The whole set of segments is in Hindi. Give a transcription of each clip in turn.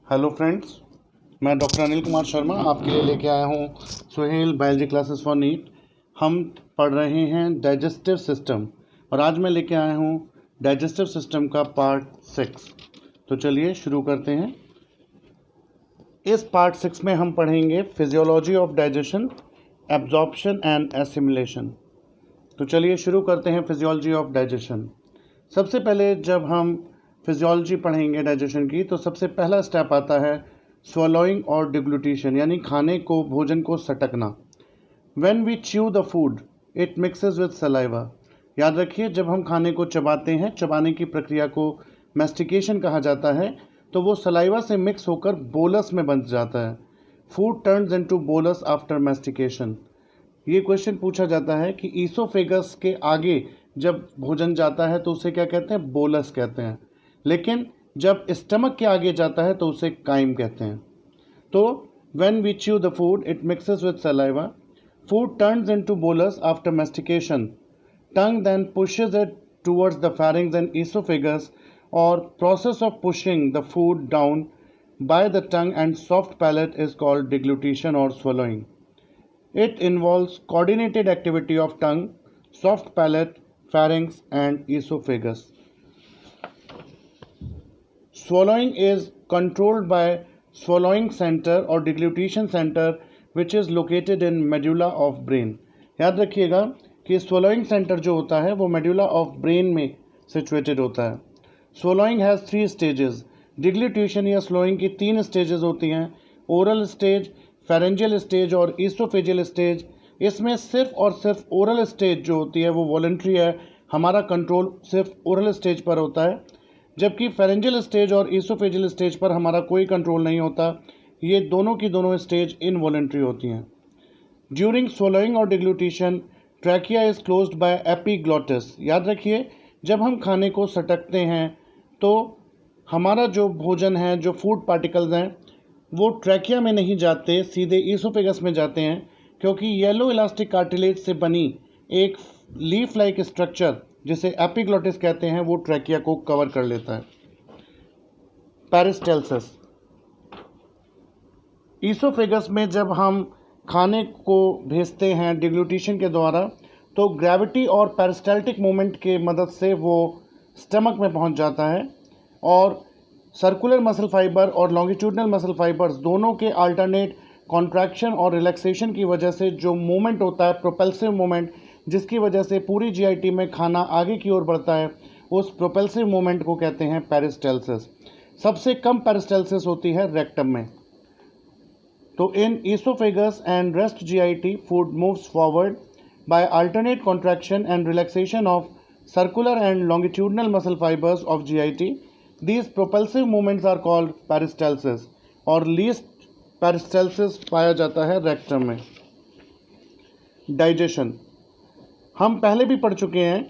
हेलो फ्रेंड्स, मैं डॉक्टर अनिल कुमार शर्मा आपके लिए लेके आया हूँ Suhel biology classes for NEET. हम पढ़ रहे हैं डाइजेस्टिव सिस्टम और आज मैं लेके आया हूँ डाइजेस्टिव सिस्टम का पार्ट 6। तो चलिए शुरू करते हैं। इस पार्ट 6 में हम पढ़ेंगे physiology of digestion, absorption and assimilation. तो चलिए शुरू करते हैं फिजियोलॉजी ऑफ डाइजेशन। सबसे पहले जब हम फिजियोलॉजी पढ़ेंगे डाइजेशन की तो सबसे पहला स्टेप आता है स्वॉलोइंग और डिग्लूटिशन, यानी खाने को, भोजन को सटकना। When we chew the food it mixes with saliva. याद रखिए, जब हम खाने को चबाते हैं, चबाने की प्रक्रिया को मैस्टिकेशन कहा जाता है, तो वो सलाइवा से मिक्स होकर बोलस में बन जाता है। Food turns into bolus after mastication. ये क्वेश्चन पूछा जाता है कि ईसोफेगस के आगे जब भोजन जाता है तो उसे क्या कहते हैं? बोलस कहते हैं। लेकिन जब स्टमक के आगे जाता है तो उसे काइम कहते हैं। तो when we chew the food it mixes with saliva, food turns into bolus after mastication, tongue then pushes it towards the pharynx and oesophagus, और process of pushing the food down by the tongue and soft palate is called deglutition और swallowing. It involves coordinated activity of tongue, soft palate, pharynx and esophagus. Swallowing is controlled by swallowing center or deglutition center which is located in medulla of brain. याद रखिएगा कि swallowing center जो होता है वो medulla of brain में situated होता है. Swallowing has 3 stages. Deglutition या swallowing की 3 stages होती हैं, oral stage, फेरेंजियल स्टेज और ईसोफेजियल स्टेज। इसमें सिर्फ और सिर्फ ओरल स्टेज जो होती है वो वॉलंटरी है, हमारा कंट्रोल सिर्फ ओरल स्टेज पर होता है, जबकि फेरेंजियल स्टेज और ईसोफेजियल स्टेज पर हमारा कोई कंट्रोल नहीं होता। ये दोनों की दोनों स्टेज इनवॉलंटरी होती हैं। ड्यूरिंग स्वॉलोइंग और deglutition trachea is closed by epiglottis. याद रखिए, जब हम खाने को सटकते हैं तो हमारा जो भोजन है, जो फूड पार्टिकल्स हैं, वो ट्रैकिया में नहीं जाते, सीधे ईसोफेगस में जाते हैं, क्योंकि येलो इलास्टिक कार्टिलेज से बनी एक लीफ लाइक स्ट्रक्चर जिसे एपिग्लॉटिस कहते हैं वो ट्रैकिया को कवर कर लेता है। पेरिस्टाल्सिस। ईसोफेगस में जब हम खाने को भेजते हैं डिग्लूटिशन के द्वारा, तो ग्रेविटी और पेरिस्टाल्टिक मूवमेंट के मदद से वो स्टमक में पहुंच जाता है, और सर्कुलर मसल फाइबर और लॉन्गिट्यूडनल मसल फाइबर्स दोनों के अल्टरनेट कॉन्ट्रैक्शन और रिलैक्सेशन की वजह से जो मूवमेंट होता है, प्रोपेल्सिव मूवमेंट, जिसकी वजह से पूरी जीआईटी में खाना आगे की ओर बढ़ता है, उस प्रोपेल्सिव मूवमेंट को कहते हैं पेरिस्टाल्सिस। सबसे कम पेरिस्टाल्सिस होती है रेक्टम में। तो in oesophagus and rest GIT food moves forward by alternate contraction and relaxation of circular and longitudinal muscle fibres of GIT. These propulsive movements are called peristalsis, और least peristalsis पाया जाता है रेक्टम में। डाइजेशन। हम पहले भी पढ़ चुके हैं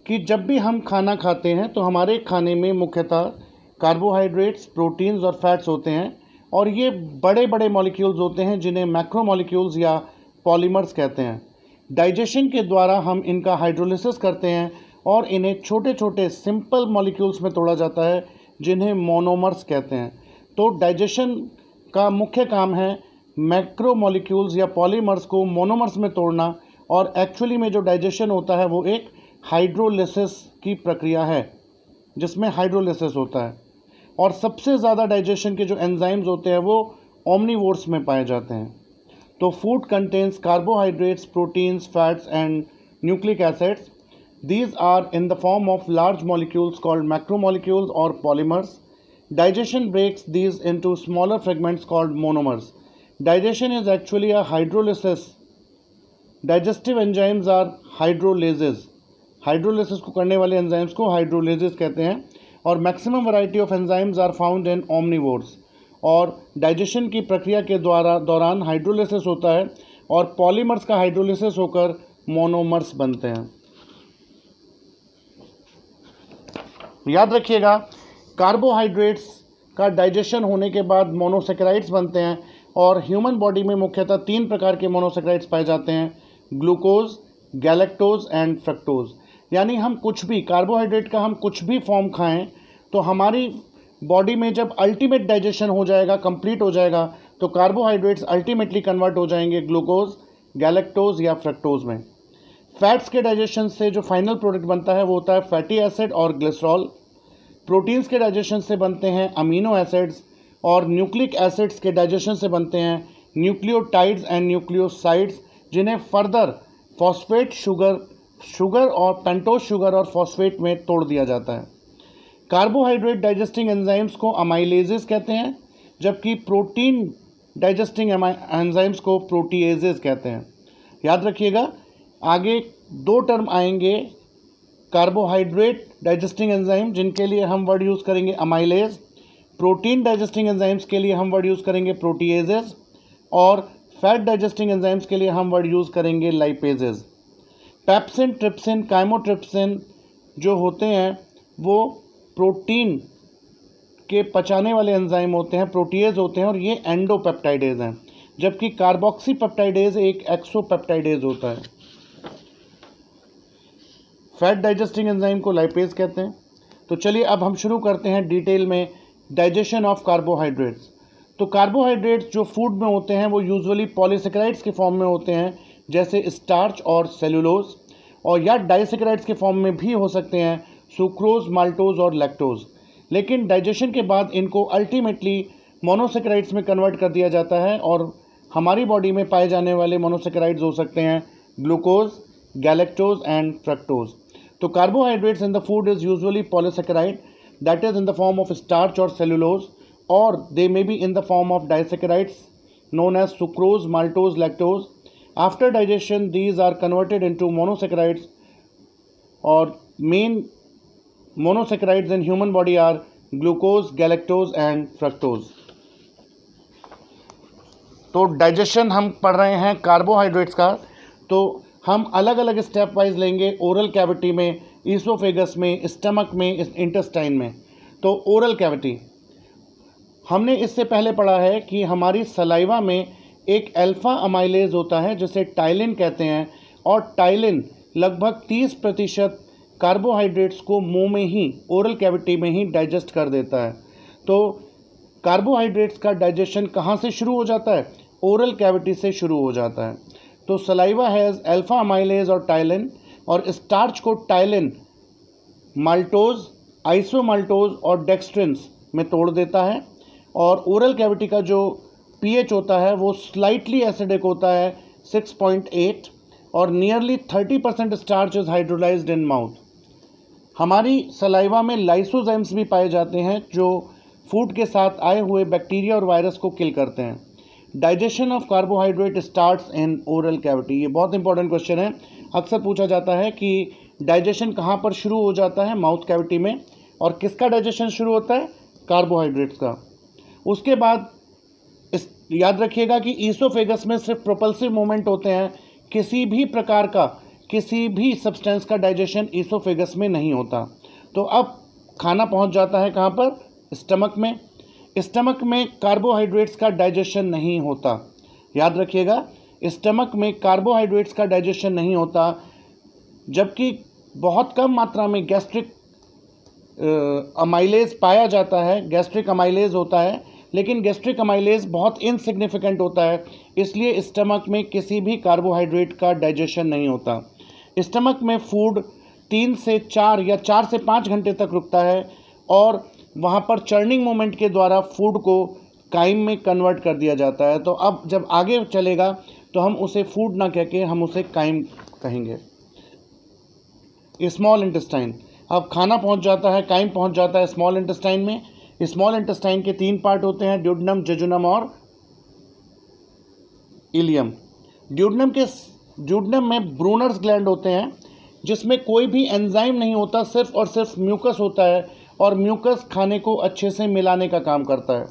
कि जब भी हम खाना खाते हैं तो हमारे खाने में मुख्यतः कार्बोहाइड्रेट्स, प्रोटीन्स और फैट्स होते हैं, और ये बड़े बड़े मॉलिक्यूल्स होते हैं जिन्हें मैक्रोमॉलिक्यूल्स या पॉलीमर्स कहते हैं। डाइजेशन के द्वारा हम इनका हाइड्रोलिसिस करते हैं और इन्हें छोटे छोटे सिंपल मॉलिक्यूल्स में तोड़ा जाता है जिन्हें मोनोमर्स कहते हैं। तो डाइजेशन का मुख्य काम है मैक्रोमॉलिक्यूल्स या पॉलीमर्स को मोनोमर्स में तोड़ना, और एक्चुअली में जो डाइजेशन होता है वो एक हाइड्रोलिसिस की प्रक्रिया है जिसमें हाइड्रोलिसिस होता है। और सबसे ज़्यादा डाइजेशन के जो एंजाइम्स होते हैं वो ओमनीवोर्स में पाए जाते हैं। तो food contains carbohydrates, proteins, fats and nucleic acids. These are in the form of large molecules called macromolecules or polymers. Digestion breaks these into smaller fragments called monomers. Digestion is actually a hydrolysis. Digestive enzymes are hydrolases. Hydrolysis को करने वाले enzymes को hydrolases कहते हैं, और maximum variety of enzymes are found in omnivores. और digestion की प्रक्रिया के दौरान hydrolysis होता है और polymers का hydrolysis होकर monomers बनते हैं। याद रखिएगा, कार्बोहाइड्रेट्स का डाइजेशन होने के बाद मोनोसेकेराइड्स बनते हैं, और ह्यूमन बॉडी में मुख्यतः 3 प्रकार के मोनोसेकेराइड्स पाए जाते हैं: ग्लूकोज, गैलेक्टोज एंड फ्रक्टोज। यानी हम कुछ भी कार्बोहाइड्रेट का हम कुछ भी फॉर्म खाएं तो हमारी बॉडी में जब अल्टीमेट डाइजेशन हो जाएगा, कंप्लीट हो जाएगा, तो कार्बोहाइड्रेट्स अल्टीमेटली कन्वर्ट हो जाएंगे ग्लूकोज, गैलेक्टोज या फ्रक्टोज में। फैट्स के डाइजेशन से जो फाइनल प्रोडक्ट बनता है वो होता है फैटी एसिड और ग्लिसरॉल। प्रोटीन्स के डाइजेशन से बनते हैं अमीनो एसिड्स, और न्यूक्लिक एसिड्स के डाइजेशन से बनते हैं न्यूक्लियोटाइड्स एंड न्यूक्लियोसाइड्स, जिन्हें फर्दर फॉस्फेट शुगर और पेंटोज शुगर और फॉस्फेट में तोड़ दिया जाता है। कार्बोहाइड्रेट डाइजेस्टिंग एंजाइम्स को अमाइलेजेस कहते हैं, जबकि प्रोटीन डाइजेस्टिंग एंजाइम्स को प्रोटीएजेस कहते हैं। याद रखिएगा, आगे दो टर्म आएंगे कार्बोहाइड्रेट डाइजेस्टिंग एंजाइम, जिनके लिए हम वर्ड यूज़ करेंगे अमाइलेज, प्रोटीन डाइजेस्टिंग एंजाइम्स के लिए हम वर्ड यूज़ करेंगे प्रोटीएजेस, और फैट डाइजेस्टिंग एंजाइम्स के लिए हम वर्ड यूज़ करेंगे लाइपेजेस। पेप्सिन, ट्रिप्सिन, काइमोट्रिप्सिन जो होते हैं वो प्रोटीन के पचाने वाले एंजाइम होते हैं, प्रोटीएज होते हैं, और ये एंडोपेप्टाइडेज हैं, जबकि कार्बोक्सीपेप्टाइडेज एक एक्सोपेप्टाइडेज होता है। फैट डाइजेस्टिंग एंजाइम को लाइपेज कहते हैं। तो चलिए अब हम शुरू करते हैं डिटेल में डाइजेशन ऑफ कार्बोहाइड्रेट्स। तो कार्बोहाइड्रेट्स जो फूड में होते हैं वो यूजुअली पॉलीसेकेराइड्स के फॉर्म में होते हैं, जैसे स्टार्च और सेलुलोज, और या डाइसेकेराइड्स के फॉर्म में भी हो सकते हैं, सुक्रोज, माल्टोज और लैक्टोज। लेकिन डाइजेशन के बाद इनको अल्टीमेटली मोनोसेकेराइड्स में कन्वर्ट कर दिया जाता है, और हमारी बॉडी में पाए जाने वाले मोनोसेकेराइड्स हो सकते हैं ग्लूकोज, गैलेक्टोज एंड फ्रक्टोज। तो carbohydrates in the food is usually polysaccharide, that is in the form of starch or cellulose, or they may be in the form of disaccharides known as sucrose, maltose, lactose. After digestion, these are converted into monosaccharides, or main monosaccharides in human body are glucose, galactose and fructose. तो डाइजेशन हम पढ़ रहे हैं कार्बोहाइड्रेट्स का, तो हम अलग अलग स्टेप वाइज लेंगे, ओरल कैविटी में, ईसोफेगस में, स्टमक में, इंटेस्टाइन में। तो ओरल कैविटी, हमने इससे पहले पढ़ा है कि हमारी सलाइवा में एक अल्फा अमाइलेज होता है जिसे टाइलिन कहते हैं, और टाइलिन लगभग 30% कार्बोहाइड्रेट्स को मुंह में ही, ओरल कैविटी में ही डाइजेस्ट कर देता है। तो कार्बोहाइड्रेट्स का डाइजेशन कहाँ से शुरू हो जाता है? ओरल कैविटी से शुरू हो जाता है। तो सलाइवा हैज़ अल्फा अमाइलेज और टाइलिन, और स्टार्च को टाइलिन, माल्टोज, आइसोमाल्टोज और डेक्स्ट्रिन्स में तोड़ देता है, और ओरल कैविटी का जो पीएच होता है वो स्लाइटली एसिडिक होता है 6.8, और nearly 30% starch is hydrolysed in mouth. हमारी सलाइवा में लाइसोजाइम्स भी पाए जाते हैं जो फूड के साथ आए हुए बैक्टीरिया और वायरस को किल करते हैं। Digestion of carbohydrate starts in oral cavity, ये बहुत इंपॉर्टेंट क्वेश्चन है। अक्सर पूछा जाता है कि डाइजेशन कहाँ पर शुरू हो जाता है? माउथ कैविटी में। और किसका डाइजेशन शुरू होता है? कार्बोहाइड्रेट्स का। उसके बाद याद रखिएगा कि ईसोफेगस में सिर्फ प्रोपल्सिव मूवमेंट होते हैं, किसी भी प्रकार का, किसी भी सब्सटेंस का डाइजेशन ईसोफेगस में नहीं होता। तो अब खाना पहुंच जाता है कहाँ पर? स्टमक में। स्टमक में कार्बोहाइड्रेट्स का डाइजेशन नहीं होता। याद रखिएगा, स्टमक में कार्बोहाइड्रेट्स का डाइजेशन नहीं होता, जबकि बहुत कम मात्रा में गैस्ट्रिक अमाइलेज पाया जाता है, गैस्ट्रिक अमाइलेज होता है, लेकिन गैस्ट्रिक अमाइलेज बहुत इनसिग्निफिकेंट होता है, इसलिए स्टमक में किसी भी कार्बोहाइड्रेट का डाइजेशन नहीं होता। स्टमक में फूड 3 से 4 या 4 से 5 घंटे तक रुकता है, और वहाँ पर चर्निंग मूवमेंट के द्वारा फूड को काइम में कन्वर्ट कर दिया जाता है। तो अब जब आगे चलेगा तो हम उसे फूड ना कह के हम उसे काइम कहेंगे। स्मॉल इंटेस्टाइन, अब खाना पहुँच जाता है, काइम पहुँच जाता है स्मॉल इंटेस्टाइन में। स्मॉल इंटेस्टाइन के 3 पार्ट होते हैं, ड्यूडेनम, जेजुनम और इलियम। ड्यूडेनम में ब्रूनर्स ग्लैंड होते हैं, जिसमें कोई भी एंजाइम नहीं होता, सिर्फ और सिर्फ म्यूकस होता है, और म्यूकस खाने को अच्छे से मिलाने का काम करता है।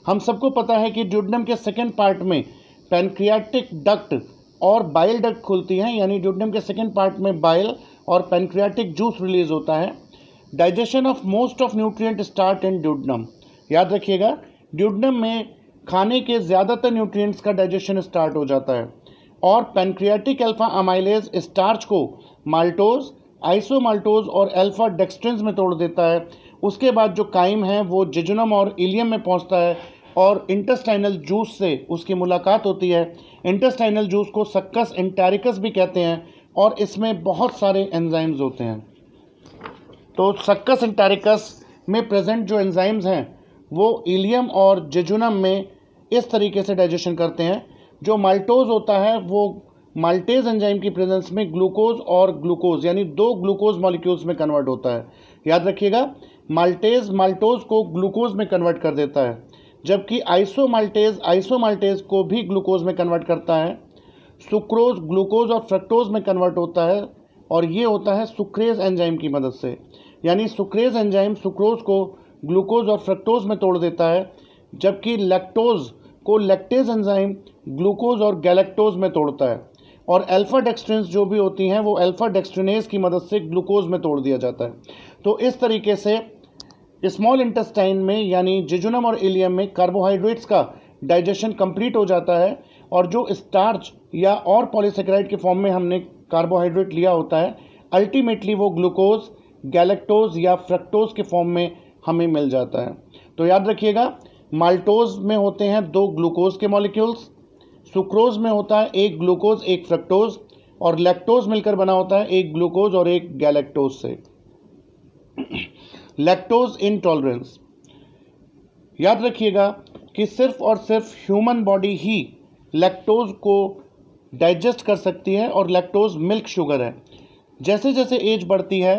हम सबको पता है कि ड्यूडेनम के सेकेंड पार्ट में पैनक्रियाटिक डक्ट और बाइल डक्ट खुलती हैं, यानी ड्यूडेनम के सेकेंड पार्ट में बाइल और पैनक्रियाटिक जूस रिलीज होता है। Digestion of most of nutrient start in duodenum. याद रखिएगा, ड्यूडेनम में खाने के ज़्यादातर न्यूट्रिएंट्स का डाइजेशन स्टार्ट हो जाता है, और पैनक्रियाटिक अल्फा अमाइलेज स्टार्च को माल्टोज, आइसोमाल्टोज और अल्फा डेक्स्ट्रिन्स में तोड़ देता है। उसके बाद जो काइम है वो जेजुनम और इलियम में पहुंचता है और इंटेस्टाइनल जूस से उसकी मुलाकात होती है। इंटेस्टाइनल जूस को सक्कस एंटेरिकस भी कहते हैं और इसमें बहुत सारे एंजाइम्स होते हैं। तो सक्कस एंटेरिकस में प्रेजेंट जो एंजाइम्स हैं वो इलियम और जेजुनम में इस तरीके से डाइजेशन करते हैं। जो माल्टोज होता है वो माल्टेज एंजाइम की प्रेजेंस में ग्लूकोज और ग्लूकोज यानी 2 ग्लूकोज मॉलिक्यूल्स में कन्वर्ट होता है। याद रखिएगा, माल्टेज माल्टोज को ग्लूकोज में कन्वर्ट कर देता है, जबकि आइसोमाल्टेज को भी ग्लूकोज में कन्वर्ट करता है। सुक्रोज ग्लूकोज और फ्रक्टोज में कन्वर्ट होता है और ये होता है सुक्रेज एंजाइम की मदद से। यानी सुक्रेज एंजाइम सुक्रोज को ग्लूकोज और फ्रक्टोज में तोड़ देता है, जबकि लैक्टोज को लैक्टेज एंजाइम ग्लूकोज और गैलेक्टोज में तोड़ता है। और अल्फा डेक्सट्रिन्स जो भी होती हैं वो अल्फा डेक्सट्रिनेज की मदद से ग्लूकोज में तोड़ दिया जाता है। तो इस तरीके से स्मॉल इंटेस्टाइन में यानी जेजुनम और इलियम में कार्बोहाइड्रेट्स का डाइजेशन कंप्लीट हो जाता है और जो स्टार्च या और पॉलीसेकेराइड के फॉर्म में हमने कार्बोहाइड्रेट लिया होता है अल्टीमेटली वो ग्लूकोज, गैलेक्टोज या फ्रक्टोज के फॉर्म में हमें मिल जाता है। तो याद रखिएगा, माल्टोज में होते हैं 2 ग्लूकोज के मॉलिक्यूल्स, सुक्रोज में होता है 1 ग्लूकोज 1 फ्रक्टोज और लैक्टोज मिलकर बना होता है 1 ग्लूकोज और 1 गैलेक्टोज से। लैक्टोज इंटॉलरेंस, याद रखिएगा कि सिर्फ और सिर्फ ह्यूमन बॉडी ही लैक्टोज को डाइजेस्ट कर सकती है और लैक्टोज मिल्क शुगर है। जैसे जैसे एज बढ़ती है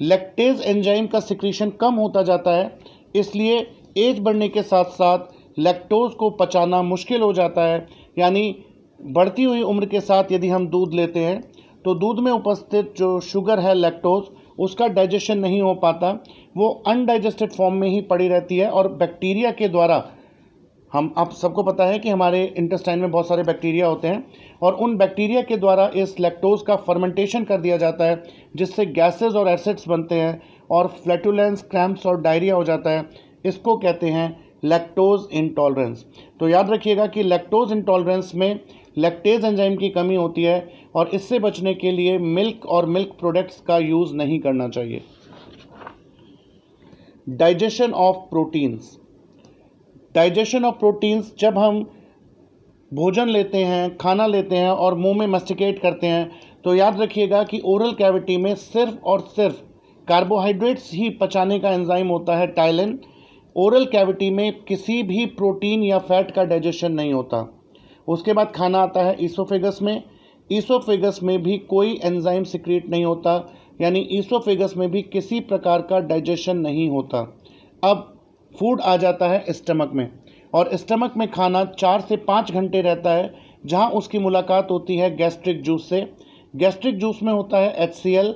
लैक्टेज एंजाइम का सिक्रीशन कम होता जाता है, इसलिए एज बढ़ने के साथ साथ लैक्टोज को पचाना मुश्किल हो जाता है। यानी बढ़ती हुई उम्र के साथ यदि हम दूध लेते हैं तो दूध में उपस्थित जो शुगर है लैक्टोज उसका डाइजेशन नहीं हो पाता, वो अनडाइजेस्टेड फॉर्म में ही पड़ी रहती है और बैक्टीरिया के द्वारा, हम आप सबको पता है कि हमारे इंटेस्टाइन में बहुत सारे बैक्टीरिया होते हैं और उन बैक्टीरिया के द्वारा इस लैक्टोज का फर्मेंटेशन कर दिया जाता है, जिससे गैसेस और एसिड्स बनते हैं और फ्लैटुलेंस, क्रैम्प्स और डायरिया हो जाता है। इसको कहते हैं लैक्टोज इंटॉलरेंस। तो याद रखिएगा कि लैक्टोज इंटॉलरेंस में लैक्टेज एंजाइम की कमी होती है और इससे बचने के लिए मिल्क और मिल्क प्रोडक्ट्स का यूज़ नहीं करना चाहिए। Digestion of proteins, digestion of proteins, जब हम भोजन लेते हैं, खाना लेते हैं और मुंह में मस्टिकेट करते हैं तो याद रखिएगा कि ओरल कैविटी में सिर्फ और सिर्फ कार्बोहाइड्रेट्स ही पचाने का एंजाइम होता है टाइलिन। ओरल कैविटी में किसी भी प्रोटीन या फैट का डाइजेशन नहीं होता। उसके बाद खाना आता है ईसोफेगस में। ईसोफेगस में भी कोई एंजाइम सिक्रीट नहीं होता, यानी ईसोफेगस में भी किसी प्रकार का डाइजेशन नहीं होता। अब फूड आ जाता है स्टमक में और स्टमक में खाना 4 से 5 घंटे रहता है, जहां उसकी मुलाकात होती है गैस्ट्रिक जूस से। गैस्ट्रिक जूस में होता है HCl,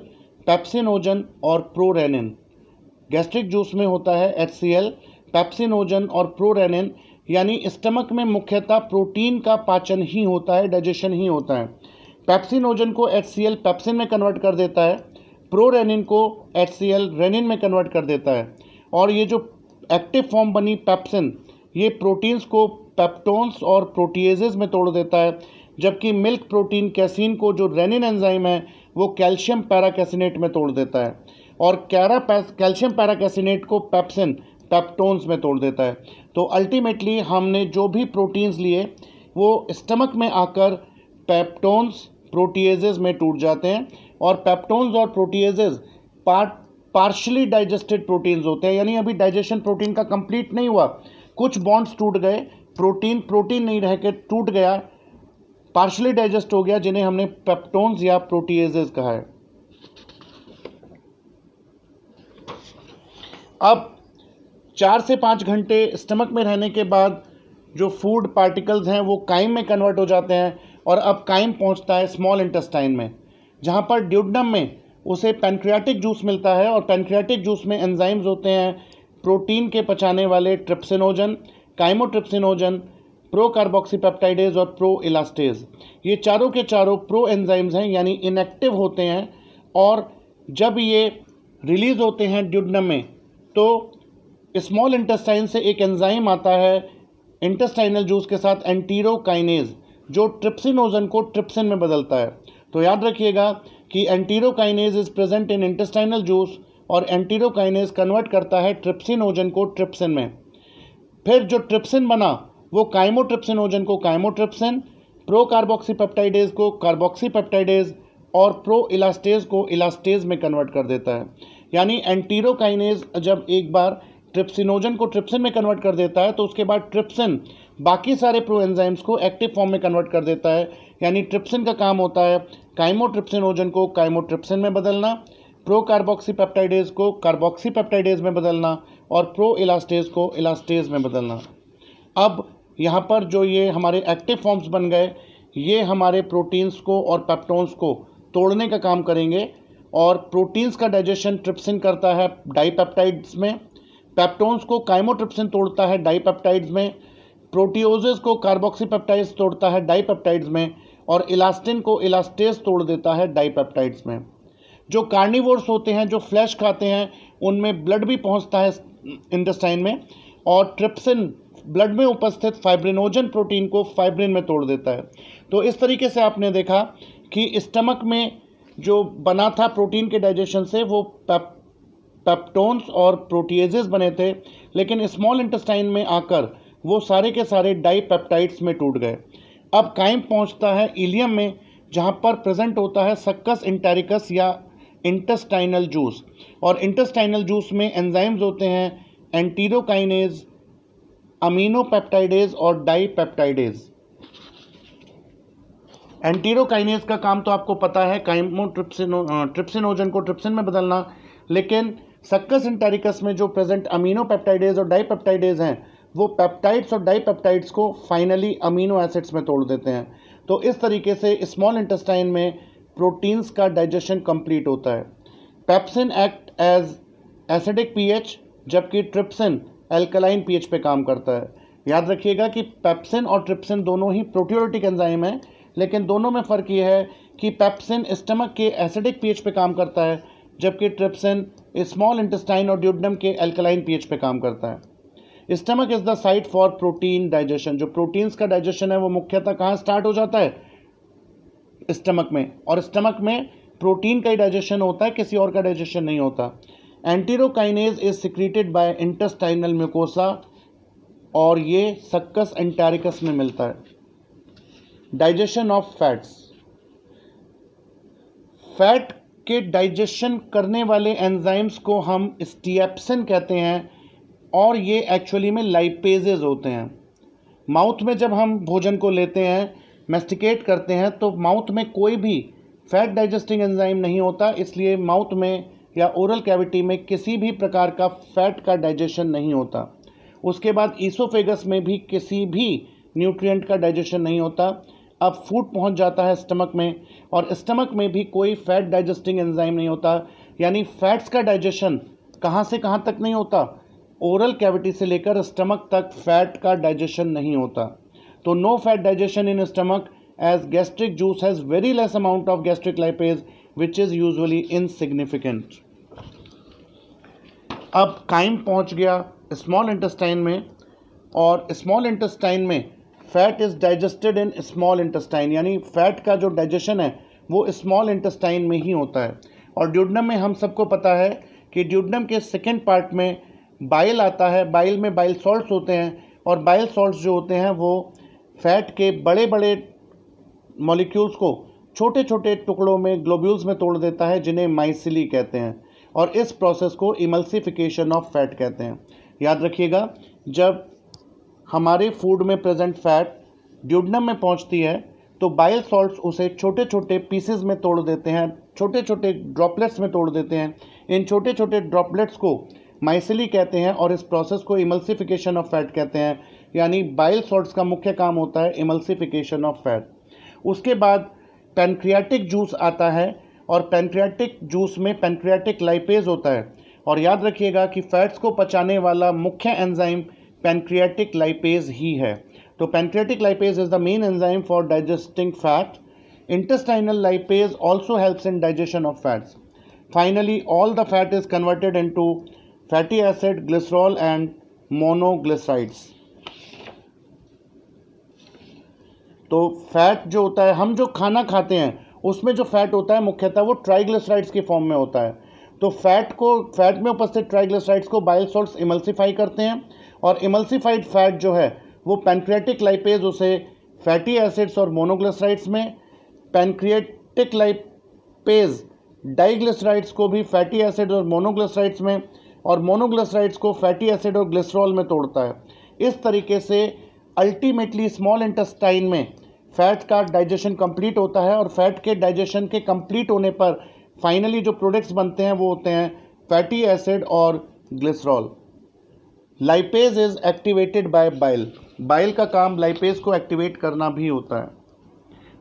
पेप्सिनोजन और प्रोरेनिन। गैस्ट्रिक जूस में होता है HCl, पेप्सिनोजन और प्रोरेनिन, यानी स्टमक में मुख्यतः प्रोटीन का पाचन ही होता है, डाइजेशन ही होता है। पेप्सिनोजन को HCl पेप्सिन में कन्वर्ट कर देता है, प्रोरेनिन को HCl रेनिन में कन्वर्ट कर देता है और ये जो एक्टिव फॉर्म बनी पेप्सिन, ये प्रोटीन्स को पेप्टोन्स और प्रोटीएजेस में तोड़ देता है, जबकि मिल्क प्रोटीन कैसीन को जो रेनिन एंजाइम है वो कैल्शियम पैराकैसिनेट में तोड़ देता है और कैल्शियम पैराकैसिनेट को पेप्सिन पेप्टोन्स में तोड़ देता है। तो अल्टीमेटली हमने जो भी प्रोटीन्स लिए वो स्टमक में आकर पेप्टोन्स प्रोटीएजेस में टूट जाते हैं और पेप्टोन्स और प्रोटीएजेस पार्शली डाइजेस्टेड प्रोटीन्स होते हैं, यानी अभी डाइजेशन प्रोटीन का कंप्लीट नहीं हुआ, कुछ बॉन्ड्स टूट गए, प्रोटीन नहीं रह के टूट गया, पार्शली डाइजेस्ट हो गया, जिन्हें हमने पेप्टोन्स या प्रोटीएजेस कहा है। अब 4 से 5 घंटे स्टमक में रहने के बाद जो फूड पार्टिकल्स हैं वो काइम में कन्वर्ट हो जाते हैं और अब काइम पहुंचता है स्मॉल इंटेस्टाइन में, जहां पर ड्यूडनम में उसे पैनक्रियाटिक जूस मिलता है और पैनक्रियाटिक जूस में एंजाइम्स होते हैं प्रोटीन के पचाने वाले ट्रिप्सिनोजन, काइमोट्रिप्सिनोजन, प्रो कार्बोक्सीपेप्टाइडेज और प्रो इलास्टेज। ये चारों के चारों प्रो एंजाइम्स हैं, यानी इनएक्टिव होते हैं और जब ये रिलीज होते हैं ड्यूडनम में तो स्मॉल इंटेस्टाइन से एक एंजाइम आता है इंटेस्टाइनल जूस के साथ एंटीरोकाइनेज, जो ट्रिप्सिनोजन को ट्रिप्सिन में बदलता है। तो याद रखिएगा कि enterokinase is present in intestinal juice और एंटीरोकाइनेज कन्वर्ट करता है ट्रिप्सिनोजन को ट्रिप्सिन में। फिर जो ट्रिप्सिन बना वो काइमोट्रिप्सिनोजन को काइमोट्रिप्सिन, प्रो कार्बोक्सीपेप्टाइडेज को कार्बोक्सीपेप्टाइडेज और प्रो इलास्टेज को इलास्टेज में कन्वर्ट कर देता है। यानी एंटीरोकाइनेज जब एक बार ट्रिप्सिनोजन को ट्रिप्सिन में कन्वर्ट कर देता है तो उसके बाद ट्रिप्सिन बाकी सारे प्रो एंजाइम्स को एक्टिव फॉर्म में कन्वर्ट कर देता है। यानी ट्रिप्सिन का काम होता है काइमोट्रिप्सिनोजन को काइमोट्रिप्सिन में बदलना, प्रो कार्बोक्सीपेप्टाइडेज को कार्बोक्सीपेप्टाइडेज में बदलना और प्रो इलास्टेज को इलास्टेज में बदलना। अब यहाँ पर जो ये हमारे एक्टिव फॉर्म्स बन गए, ये हमारे प्रोटीन्स को और पेप्टोन्स को तोड़ने का काम करेंगे। और प्रोटीन्स का डाइजेशन ट्रिप्सिन करता है डाइपेप्टाइड्स में, पेप्टोन्स को काइमोट्रिप्सिन तोड़ता है डाइपेप्टाइड्स में, प्रोटियोजेस को कार्बोक्सीपेप्टाइड्स तोड़ता है डाइपेप्टाइड्स में और इलास्टिन को इलास्टेज तोड़ देता है डाइपेप्टाइड्स में। जो कार्निवोर्स होते हैं, जो फ्लैश खाते हैं, उनमें ब्लड भी पहुंचता है इंटेस्टाइन में और ट्रिप्सिन ब्लड में उपस्थित फाइब्रिनोजन प्रोटीन को फाइब्रिन में तोड़ देता है। तो इस तरीके से आपने देखा कि स्टमक में जो बना था प्रोटीन के डाइजेशन से वो पेप्टोन्स और प्रोटीएजेस बने थे, लेकिन स्मॉल इंटेस्टाइन में आकर वो सारे के सारे डाइपेप्टाइड्स में टूट गए। अब काइम पहुंचता है इलियम में, जहां पर प्रेजेंट होता है सक्कस इंटेरिकस या इंटेस्टाइनल जूस। और इंटेस्टाइनल जूस में एंजाइम्स होते हैं एंटीरोकाइनेज, अमीनोपेप्टाइडेज और डाइपेप्टाइडेज। एंटीरोकाइनेज का काम तो आपको पता है ट्रिप्सिनोजन को ट्रिप्सिन में बदलना, लेकिन सक्कस इंटेरिकस में जो प्रेजेंट अमीनोपेप्टाइडेज और डाइपेप्टाइडेज हैं वो पेप्टाइड्स और डाइपेप्टाइड्स को फाइनली अमीनो एसिड्स में तोड़ देते हैं। तो इस तरीके से स्मॉल इंटेस्टाइन में प्रोटीन्स का डाइजेशन कंप्लीट होता है। Pepsin act as acidic pH, जबकि ट्रिप्सिन एल्कलाइन पीएच पे काम करता है। याद रखिएगा कि पेप्सिन और ट्रिप्सिन दोनों ही प्रोटियोलिटिक एंजाइम हैं, लेकिन दोनों में फ़र्क ये है कि पेप्सिन स्टमक के एसिडिक पीएच पे काम करता है, जबकि ट्रिप्सिन स्मॉल इंटेस्टाइन और ड्यूडेनम के एल्कलाइन पीएच पे काम करता है। Stomach is the site for protein digestion. जो प्रोटीन्स का डाइजेशन है वो मुख्यतः कहाँ स्टार्ट हो जाता है? स्टमक में। और स्टमक में प्रोटीन का ही डाइजेशन होता है, किसी और का डाइजेशन नहीं होता। Enterokinase is secreted by intestinal mucosa और ये सक्कस एंटेरिकस में मिलता है। Digestion of fats. फैट के डाइजेशन करने वाले एंजाइम्स को हम स्टिएप्सिन कहते हैं और ये एक्चुअली में लाइपेजेज होते हैं। माउथ में जब हम भोजन को लेते हैं, मेस्टिकेट करते हैं, तो माउथ में कोई भी फैट डाइजेस्टिंग एंजाइम नहीं होता, इसलिए माउथ में या ओरल कैविटी में किसी भी प्रकार का फैट का डाइजेशन नहीं होता। उसके बाद ईसोफेगस में भी किसी भी न्यूट्रिएंट का डाइजेशन नहीं होता। अब फूड पहुंच जाता है स्टमक में और स्टमक में भी कोई फैट डाइजेस्टिंग एंजाइम नहीं होता। यानी फैट्स का डाइजेशन कहाँ से कहाँ तक नहीं होता? ओरल कैविटी से लेकर स्टमक तक फैट का डाइजेशन नहीं होता। तो no fat digestion in stomach as gastric juice has very less amount of gastric lipase which is usually insignificant. अब काइम पहुंच गया स्मॉल इंटेस्टाइन में और स्मॉल इंटेस्टाइन में fat is digested in small intestine, यानी फैट का जो डाइजेशन है वो स्मॉल इंटेस्टाइन में ही होता है। और ड्यूडेनम में हम सबको पता है कि ड्यूडेनम के सेकेंड पार्ट में बाइल आता है। बाइल में बाइल सॉल्ट्स होते हैं और बाइल सॉल्ट्स जो होते हैं वो फैट के बड़े बड़े मॉलिक्यूल्स को छोटे छोटे टुकड़ों में ग्लोब्यूल्स में तोड़ देता है, जिन्हें माइसिली कहते हैं, और इस प्रोसेस को इमल्सिफिकेशन ऑफ फैट कहते हैं। याद रखिएगा, जब हमारे फूड में प्रेजेंट फैट ड्यूडेनम में पहुंचती है तो बाइल सॉल्ट्स उसे छोटे छोटे पीसेस में तोड़ देते हैं, छोटे छोटे ड्रॉपलेट्स में तोड़ देते हैं। इन छोटे छोटे ड्रॉपलेट्स को माइसिली कहते हैं और इस प्रोसेस को इमल्सिफिकेशन ऑफ फैट कहते हैं। यानी बाइल सॉल्ट्स का मुख्य काम होता है इमल्सिफिकेशन ऑफ फैट। उसके बाद पैनक्रियाटिक जूस आता है और पैनक्रियाटिक जूस में पैनक्रियाटिक लाइपेज होता है। और याद रखिएगा कि फैट्स को पचाने वाला मुख्य एंजाइम पैनक्रियाटिक लाइपेज ही है। तो pancreatic lipase is the main enzyme for digesting fat. Intestinal lipase also helps in digestion of fats. Finally, all the fat is converted into fatty acid, glycerol and monoglycerides. तो फैट जो होता है, हम जो खाना खाते हैं उसमें जो फैट होता है मुख्यतः वो ट्राइग्लिसराइड्स की फॉर्म में होता है। तो फैट में उपस्थित ट्राइग्लिसराइड्स को बाइल सॉल्ट्स इमल्सिफाई करते हैं, और इमल्सिफाइड फैट जो है वो पैनक्रियाटिक लाइपेज उसे फैटी एसिड्स और मोनोग्लिसराइड्स में, पैनक्रियाटिक लाइपेज डाइग्लिसराइड्स को भी फैटी एसिड और मोनोग्लिसराइड्स में, और मोनोग्लिसराइड्स को फैटी एसिड और ग्लिसरॉल में तोड़ता है। इस तरीके से अल्टीमेटली स्मॉल इंटेस्टाइन में फैट का डाइजेशन कंप्लीट होता है, और फैट के डाइजेशन के कंप्लीट होने पर फाइनली जो प्रोडक्ट्स बनते हैं वो होते हैं फैटी एसिड और glycerol. Lipase is activated by bile. Bile का काम लाइपेज को एक्टिवेट करना भी होता है।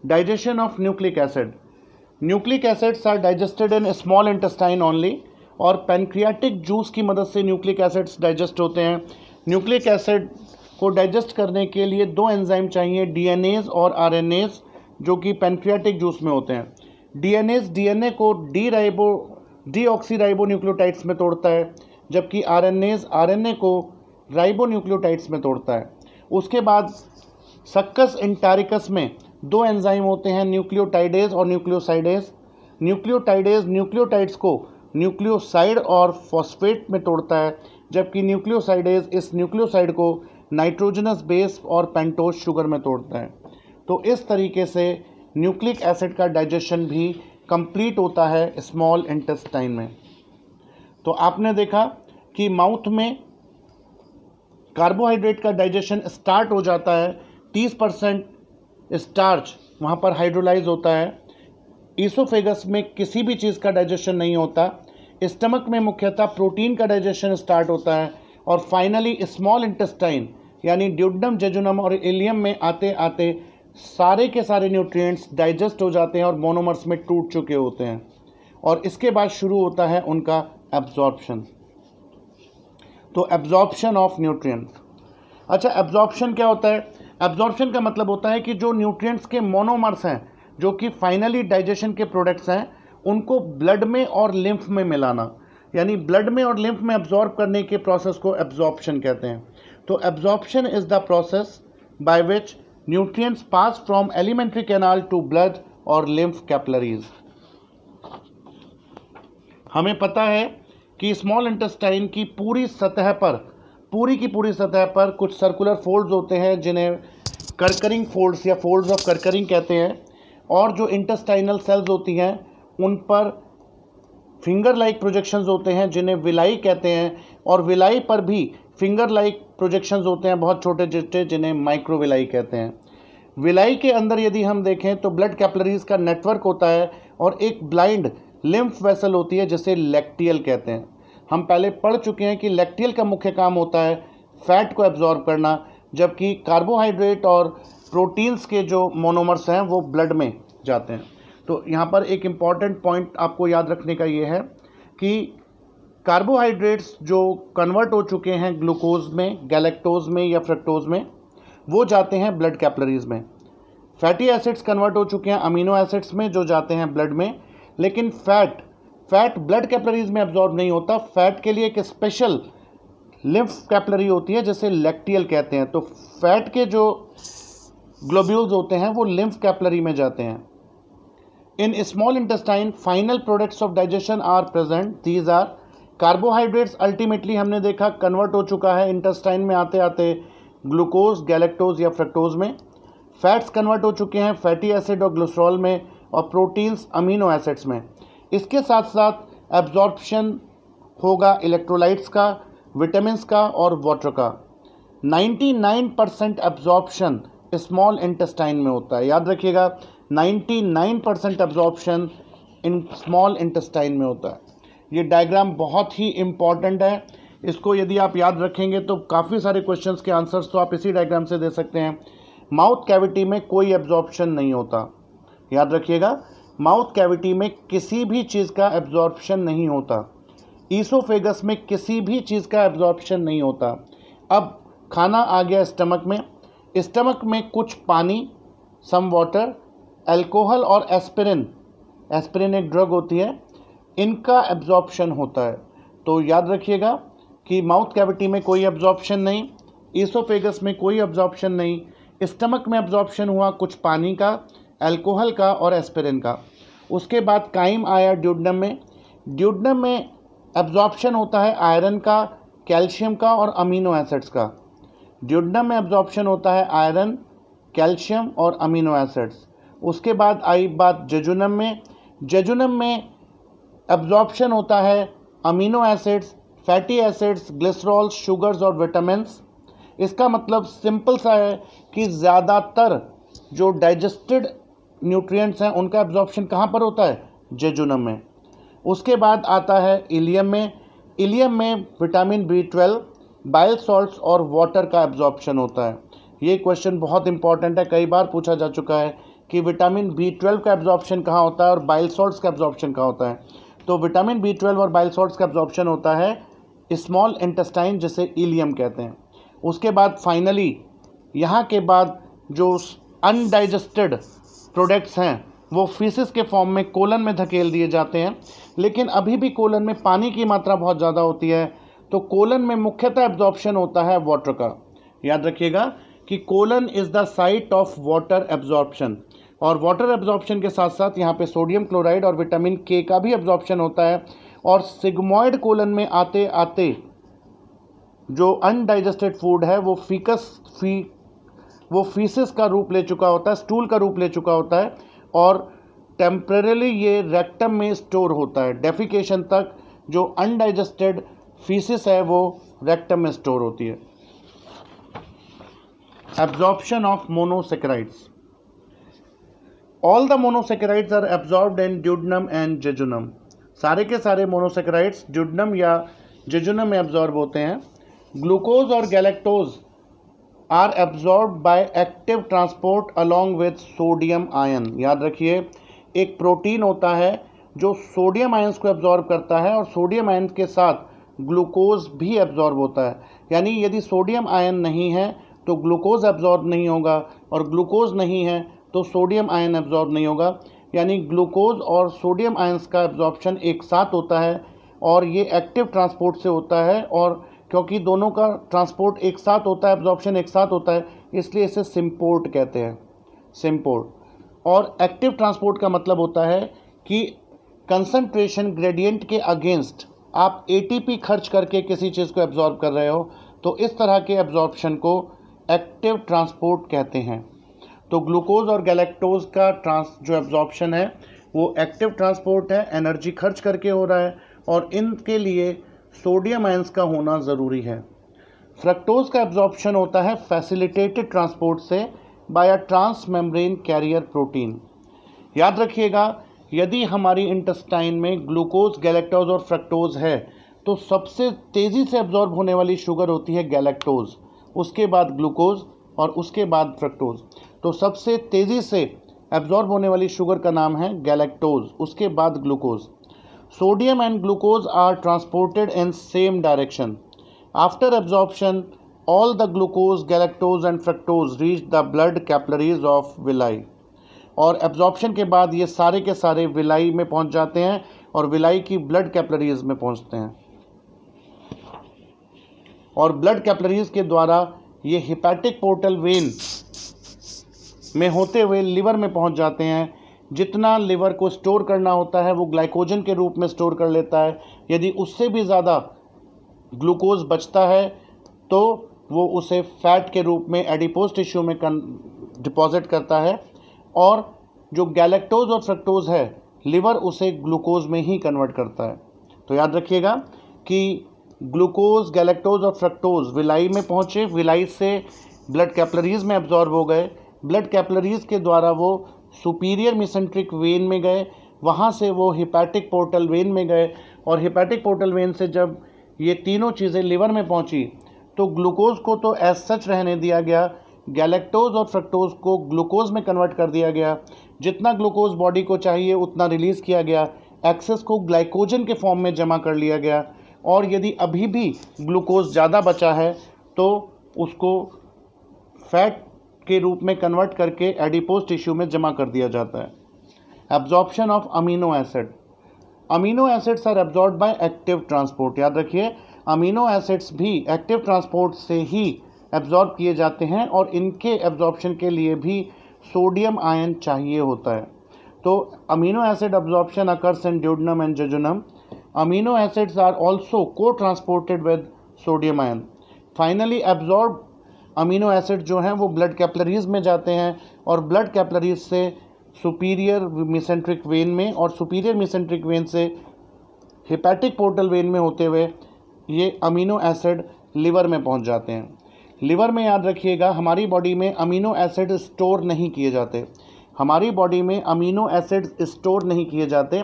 Digestion of nucleic acid. Nucleic acids are digested in small intestine only, और पैनक्रियाटिक जूस की मदद से न्यूक्लिक एसिड्स डाइजेस्ट होते हैं। न्यूक्लिक एसिड को डाइजेस्ट करने के लिए 2 एंजाइम चाहिए, डीएनएज और आरएनएज, जो कि पैनक्रियाटिक जूस में होते हैं। डीएनएज डीएनए को डीऑक्सीराइबो न्यूक्लियोटाइड्स में तोड़ता है, जबकि आरएनएज आरएनए को राइबो न्यूक्लियोटाइड्स में तोड़ता है। उसके बाद सक्कस इंटारिकस में 2 एंजाइम होते हैं, न्यूक्लियोटाइडेज और न्यूक्लियोसाइडेज। न्यूक्लियोटाइडेज न्यूक्लियोटाइड्स को न्यूक्लियोसाइड और फॉस्फेट में तोड़ता है, जबकि न्यूक्लियोसाइडेज इस न्यूक्लियोसाइड को नाइट्रोजनस बेस और पेंटोज शुगर में तोड़ता है। तो इस तरीके से न्यूक्लिक एसिड का डाइजेशन भी कंप्लीट होता है स्मॉल इंटेस्टाइन में। तो आपने देखा कि माउथ में कार्बोहाइड्रेट का डाइजेशन स्टार्ट हो जाता है, 30% स्टार्च वहाँ पर हाइड्रोलाइज होता है। ईसोफेगस में किसी भी चीज़ का डाइजेशन नहीं होता। स्टमक में मुख्यतः प्रोटीन का डाइजेशन स्टार्ट होता है, और फाइनली स्मॉल इंटेस्टाइन यानी ड्यूडेनम, जेजुनम और इलियम में आते आते सारे के सारे न्यूट्रिएंट्स डाइजेस्ट हो जाते हैं और मोनोमर्स में टूट चुके होते हैं, और इसके बाद शुरू होता है उनका एब्जॉर्प्शन। तो एब्जॉर्प्शन ऑफ न्यूट्रिएंट्स। अच्छा, एब्जॉर्प्शन क्या होता है? एब्जॉर्प्शन का मतलब होता है कि जो न्यूट्रिएंट्स के मोनोमर्स हैं, जो कि फाइनली डाइजेशन के प्रोडक्ट्स हैं, उनको ब्लड में और लिम्फ में मिलाना, यानी ब्लड में और लिम्फ में एब्जॉर्ब करने के प्रोसेस को एब्जॉर्प्शन कहते हैं। तो absorption is the process by which nutrients pass from alimentary canal to blood और लिम्फ कैपिलरीज। हमें पता है कि स्मॉल इंटेस्टाइन की पूरी सतह पर, पूरी की पूरी सतह पर कुछ सर्कुलर फोल्ड्स होते हैं, जिन्हें कर्करिंग फोल्ड्स या फोल्ड्स ऑफ कर्करिंग कहते हैं, और जो इंटेस्टाइनल सेल्स होती हैं उन पर फिंगर लाइक प्रोजेक्शंस होते हैं, जिन्हें विलाई कहते हैं, और विलाई पर भी फिंगर लाइक प्रोजेक्शंस होते हैं बहुत छोटे छोटे, जिन्हें माइक्रोविलाई कहते हैं। विलाई के अंदर यदि हम देखें तो ब्लड कैपिलरीज का नेटवर्क होता है, और एक ब्लाइंड लिम्फ वेसल होती है जिसे लैक्टियल कहते हैं। हम पहले पढ़ चुके हैं कि लैक्टियल का मुख्य काम होता है फैट को एब्जॉर्ब करना, जबकि कार्बोहाइड्रेट और प्रोटीन्स के जो मोनोमर्स हैं वो ब्लड में जाते हैं। तो यहाँ पर एक इम्पॉर्टेंट पॉइंट आपको याद रखने का ये है कि कार्बोहाइड्रेट्स जो कन्वर्ट हो चुके हैं ग्लूकोज में, गैलेक्टोज में या फ्रक्टोज में, वो जाते हैं ब्लड कैपिलरीज में। फैटी एसिड्स कन्वर्ट हो चुके हैं अमीनो एसिड्स में, जो जाते हैं ब्लड में। लेकिन फैट ब्लड कैपिलरीज में एब्जॉर्ब नहीं होता। फैट के लिए एक स्पेशल लिम्फ कैपिलरी होती है जिसे लैक्टियल कहते हैं। तो फैट के जो ग्लोब्यूल्स होते हैं वो लिम्फ कैपिलरी में जाते हैं। In small intestine final products of digestion are present. These are carbohydrates. Ultimately हमने देखा कन्वर्ट हो चुका है इंटेस्टाइन में आते आते ग्लूकोज, गैलेक्टोज या फ्रक्टोज में। फैट्स कन्वर्ट हो चुके हैं फैटी एसिड और ग्लिसरॉल में, और प्रोटीन्स अमीनो एसिड्स में। इसके साथ साथ एब्जॉर्प्शन होगा इलेक्ट्रोलाइट्स का, विटामिन्स का और वाटर का। 99% एब्जॉर्प्शन स्मॉल इंटेस्टाइन में होता है। याद रखिएगा, 99% एब्जॉर्प्शन इन स्मॉल इंटेस्टाइन में होता है। ये डायग्राम बहुत ही इम्पॉर्टेंट है। इसको यदि आप याद रखेंगे तो काफ़ी सारे क्वेश्चंस के आंसर्स तो आप इसी डायग्राम से दे सकते हैं। माउथ कैविटी में कोई एब्जॉर्प्शन नहीं होता। याद रखिएगा, माउथ कैविटी में किसी भी चीज़ का एब्जॉर्प्शन नहीं होता। ईसोफेगस में किसी भी चीज़ का एब्जॉर्प्शन नहीं होता। अब खाना आ गया स्टमक में। स्टमक में कुछ पानी, सम वाटर, अल्कोहल और एस्पिरिन एक ड्रग होती है, इनका एब्जॉर्प्शन होता है। तो याद रखिएगा कि माउथ कैविटी में कोई एब्जॉर्प्शन नहीं, ईसोफेगस में कोई एब्जॉर्प्शन नहीं, स्टमक में एब्जॉर्प्शन हुआ कुछ पानी का, अल्कोहल का और एस्पिरिन का। उसके बाद काइम आया ड्यूडेनम में। ड्यूडेनम में एब्जॉर्प्शन होता है आयरन का, कैल्शियम का और अमीनो एसिड्स का। ड्यूडेनम में एब्जॉर्प्शन होता है आयरन, कैल्शियम और अमीनो एसिड्स। उसके बाद आई बात जेजुनम में। जेजुनम में एब्जॉर्प्शन होता है amino acids, fatty acids, glycerols, sugars और विटामिन्स। इसका मतलब सिंपल सा है कि ज़्यादातर जो डाइजेस्टेड न्यूट्रिएंट्स हैं उनका एब्जॉर्प्शन कहाँ पर होता है? जेजुनम में। उसके बाद आता है इलियम में। इलियम में विटामिन B12, बाइल सॉल्ट्स और वाटर का एब्जॉर्प्शन होता है। ये क्वेश्चन बहुत इंपॉर्टेंट है, कई बार पूछा जा चुका है कि विटामिन B12 का एब्जॉर्प्शन कहाँ होता है और बाइल सॉल्ट्स का एब्जॉर्प्शन कहाँ होता है। तो विटामिन B12 और बाइल सॉल्ट्स का एब्जॉर्प्शन होता है स्मॉल इंटेस्टाइन, जिसे इलियम कहते हैं। उसके बाद फाइनली यहाँ के बाद जो अनडाइजेस्टेड प्रोडक्ट्स हैं वो फीसिस के फॉर्म में कोलन में धकेल दिए जाते हैं, लेकिन अभी भी कोलन में पानी की मात्रा बहुत ज़्यादा होती है, तो कोलन में मुख्यतः एब्जॉर्प्शन होता है वाटर का। याद रखिएगा कि colon is the site of water absorption, और वाटर एब्जॉर्प्शन के साथ साथ यहाँ पे सोडियम क्लोराइड और विटामिन के का भी एब्जॉर्प्शन होता है। और सिग्मॉइड कोलन में आते आते जो अनडाइजेस्टेड फूड है वो फीसिस का रूप ले चुका होता है, स्टूल का रूप ले चुका होता है, और टेम्परेली ये रेक्टम में स्टोर होता है। डेफिकेशन तक जो अनडाइजेस्टेड फीसिस है वो रेक्टम में स्टोर होती है। Absorption of monosaccharides. All the monosaccharides are absorbed in duodenum and jejunum. सारे के सारे मोनोसेकेराइड्स ड्यूडेनम या जेजुनम में एब्जॉर्ब होते हैं। ग्लूकोज और galactose are absorbed by active transport along with sodium ion. याद रखिए, एक प्रोटीन होता है जो सोडियम आयंस को एब्जॉर्ब करता है और सोडियम आयन के साथ ग्लूकोज भी एब्जॉर्ब होता है। यानी यदि सोडियम आयन नहीं है तो ग्लूकोज एब्जॉर्ब नहीं होगा, और ग्लूकोज नहीं है तो सोडियम आयन एब्जॉर्ब नहीं होगा। यानी ग्लूकोज और सोडियम आयंस का एब्जॉर्प्शन एक साथ होता है, और ये एक्टिव ट्रांसपोर्ट से होता है, और क्योंकि दोनों का ट्रांसपोर्ट एक साथ होता है, एब्जॉर्प्शन एक साथ होता है, इसलिए इसे सिम्पोर्ट कहते हैं, सिम्पोर्ट। और एक्टिव ट्रांसपोर्ट का मतलब होता है कि कंसंट्रेशन ग्रेडियंट के अगेंस्ट आप ATP खर्च करके किसी चीज़ को एब्जॉर्ब कर रहे हो, तो इस तरह के एब्जॉर्प्शन को एक्टिव ट्रांसपोर्ट कहते हैं। तो ग्लूकोज और गैलेक्टोज का जो एब्जॉर्प्शन है वो एक्टिव ट्रांसपोर्ट है, एनर्जी खर्च करके हो रहा है, और इनके लिए सोडियम आयंस का होना ज़रूरी है। फ्रक्टोज का एब्जॉर्प्शन होता है फैसिलिटेटेड ट्रांसपोर्ट से by a transmembrane carrier protein. याद रखिएगा, यदि हमारी इंटेस्टाइन में ग्लूकोज, गैलेक्टोज और फ्रक्टोज है तो सबसे तेज़ी से एब्जॉर्ब होने वाली शुगर होती है गैलेक्टोज, उसके बाद ग्लूकोज और उसके बाद फ्रक्टोज। तो सबसे तेज़ी से एब्जॉर्ब होने वाली शुगर का नाम है गैलेक्टोज, उसके बाद glucose. Sodium and glucose are transported in same direction. After absorption, all the glucose, galactose and fructose reach the blood capillaries of villi. और एब्जॉर्प्शन के बाद ये सारे के सारे विलाई में पहुंच जाते हैं और विलाई की ब्लड कैपिलरीज में पहुंचते हैं, और ब्लड कैपिलरीज के द्वारा ये हिपैटिक पोर्टल वेन में होते हुए लिवर में पहुंच जाते हैं। जितना लिवर को स्टोर करना होता है वो ग्लाइकोजन के रूप में स्टोर कर लेता है। यदि उससे भी ज़्यादा ग्लूकोज बचता है तो वो उसे फैट के रूप में एडिपोज टिश्यू में डिपॉजिट करता है, और जो गैलेक्टोज और फ्रक्टोज है लिवर उसे ग्लूकोज में ही कन्वर्ट करता है। तो याद रखिएगा कि ग्लूकोज, गैलेक्टोज और फ्रक्टोज विलाई में पहुँचे, विलाई से ब्लड कैपिलरीज में एब्जॉर्ब हो गए, ब्लड कैपिलरीज के द्वारा वो सुपीरियर मेसेंट्रिक वेन में गए, वहाँ से वो हिपैटिक पोर्टल वेन में गए, और हिपैटिक पोर्टल वेन से जब ये तीनों चीज़ें लिवर में पहुँची तो ग्लूकोज को तो एज सच रहने दिया गया, गैलेक्टोज और फ्रक्टोज को ग्लूकोज में कन्वर्ट कर दिया गया। जितना ग्लूकोज बॉडी को चाहिए उतना रिलीज़ किया गया, एक्सेस को ग्लाइकोजन के फॉर्म में जमा कर लिया गया, और यदि अभी भी ग्लूकोज ज़्यादा बचा है तो उसको फैट के रूप में कन्वर्ट करके एडिपोज टिश्यू में जमा कर दिया जाता है। Absorption of amino acid. Amino acids are absorbed by active transport. याद रखिए, अमीनो एसिड्स भी एक्टिव ट्रांसपोर्ट से ही एब्जॉर्ब किए जाते हैं, और इनके एब्जॉर्प्शन के लिए भी सोडियम आयन चाहिए होता है। तो amino acid absorption occurs in duodenum and jejunum. Amino acids are also co transported with sodium ion. Finally absorb amino acid जो हैं वो ब्लड कैपिलरीज में जाते हैं और ब्लड कैपिलरीज से सुपीरियर मेसेंट्रिक वेन में और सुपीरियर मेसेंट्रिक वेन से हेपेटिक पोर्टल वेन में होते हुए ये अमीनो एसिड लिवर में पहुंच जाते हैं। लिवर में याद रखिएगा, हमारी बॉडी में अमीनो एसिड स्टोर नहीं किए जाते। हमारी बॉडी में अमीनो एसिड स्टोर नहीं किए जाते।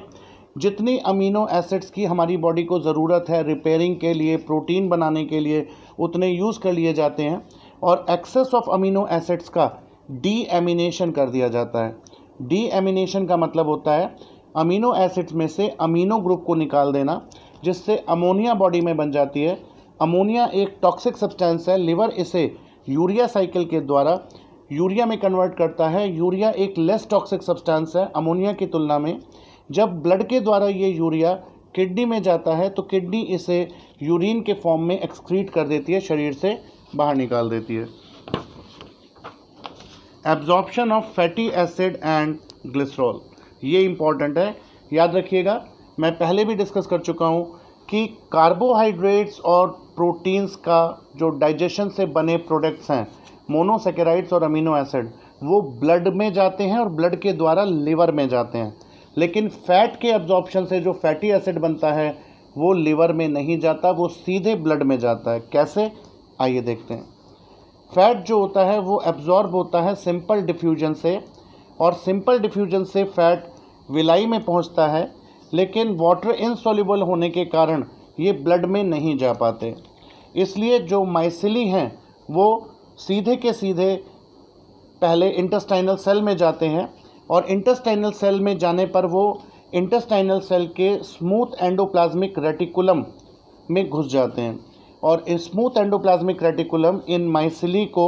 जितनी अमीनो एसिड्स की हमारी बॉडी को ज़रूरत है रिपेयरिंग के लिए, प्रोटीन बनाने के लिए, उतने यूज़ कर लिए जाते हैं और एक्सेस ऑफ अमीनो एसिड्स का डीएमिनेशन कर दिया जाता है। डीएमिनेशन का मतलब होता है अमीनो एसिड्स में से अमीनो ग्रुप को निकाल देना, जिससे अमोनिया बॉडी में बन जाती है। अमोनिया एक टॉक्सिक सब्सटेंस है। लिवर इसे यूरिया साइकिल के द्वारा यूरिया में कन्वर्ट करता है। यूरिया एक लेस टॉक्सिक सब्सटेंस है अमोनिया की तुलना में। जब ब्लड के द्वारा ये यूरिया किडनी में जाता है तो किडनी इसे यूरिन के फॉर्म में एक्सक्रीट कर देती है, शरीर से बाहर निकाल देती है। Absorption of fatty acid and glycerol, ये इंपॉर्टेंट है, याद रखिएगा। मैं पहले भी डिस्कस कर चुका हूँ कि कार्बोहाइड्रेट्स और प्रोटीन्स का जो डाइजेशन से बने प्रोडक्ट्स हैं, मोनोसेकेराइड्स और अमीनो एसिड, वो ब्लड में जाते हैं और ब्लड के द्वारा लिवर में जाते हैं। लेकिन फैट के एब्जॉर्प्शन से जो फैटी एसिड बनता है वो लिवर में नहीं जाता, वो सीधे ब्लड में जाता है। कैसे, आइए देखते हैं। फैट जो होता है वो एब्जॉर्ब होता है सिंपल डिफ्यूजन से, और सिंपल डिफ्यूजन से फैट विलाई में पहुंचता है, लेकिन वाटर इनसॉल्युबल होने के कारण ये ब्लड में नहीं जा पाते। इसलिए जो माइसिली हैं वो सीधे के सीधे पहले इंटेस्टाइनल सेल में जाते हैं और इंटेस्टाइनल सेल में जाने पर वो इंटेस्टाइनल सेल के स्मूथ एंडोप्लाज्मिक रेटिकुलम में घुस जाते हैं और स्मूथ एंडोप्लाज्मिक रेटिकुलम इन माइसिली को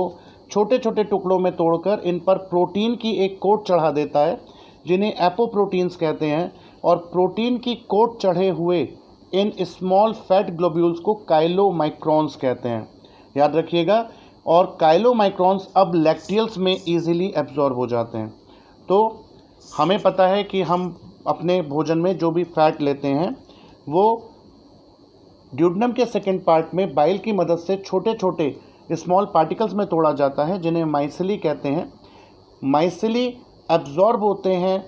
छोटे छोटे टुकड़ों में तोड़कर इन पर प्रोटीन की एक कोट चढ़ा देता है, जिन्हें एपोप्रोटीन्स कहते हैं। और प्रोटीन की कोट चढ़े हुए इन स्मॉल फैट ग्लोब्यूल्स को काइलोमाइक्रॉन्स कहते हैं, याद रखिएगा। और काइलोमाइक्रॉन्स अब लैक्टियल्स में ईजिली एब्जॉर्ब हो जाते हैं। तो हमें पता है कि हम अपने भोजन में जो भी फैट लेते हैं वो ड्यूडेनम के सेकेंड पार्ट में बाइल की मदद से छोटे छोटे स्मॉल पार्टिकल्स में तोड़ा जाता है, जिन्हें माइसिली कहते हैं। माइसिली एब्जॉर्ब होते हैं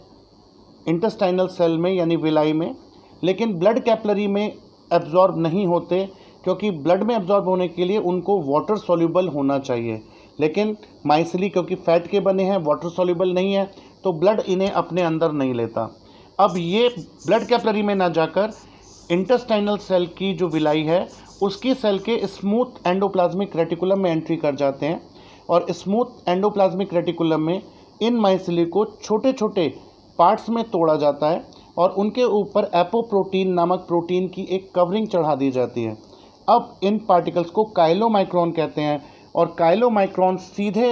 इंटेस्टाइनल सेल में यानी विलाई में, लेकिन ब्लड कैपिलरी में एब्जॉर्ब नहीं होते, क्योंकि ब्लड में एब्जॉर्ब होने के लिए उनको वाटर सॉल्युबल होना चाहिए। लेकिन माइसिली क्योंकि फैट के बने हैं, वाटर सॉल्युबल नहीं है, तो ब्लड इन्हें अपने अंदर नहीं लेता। अब ये ब्लड कैपिलरी में ना जाकर इंटेस्टाइनल सेल की जो विलाई है उसकी सेल के स्मूथ एंडोप्लाज्मिक रेटिकुलम में एंट्री कर जाते हैं और स्मूथ एंडोप्लाज्मिक रेटिकुलम में इन माइसिली को छोटे छोटे पार्ट्स में तोड़ा जाता है और उनके ऊपर एपोप्रोटीन नामक प्रोटीन की एक कवरिंग चढ़ा दी जाती है। अब इन पार्टिकल्स को काइलोमाइक्रॉन कहते हैं और काइलोमाइक्रॉन सीधे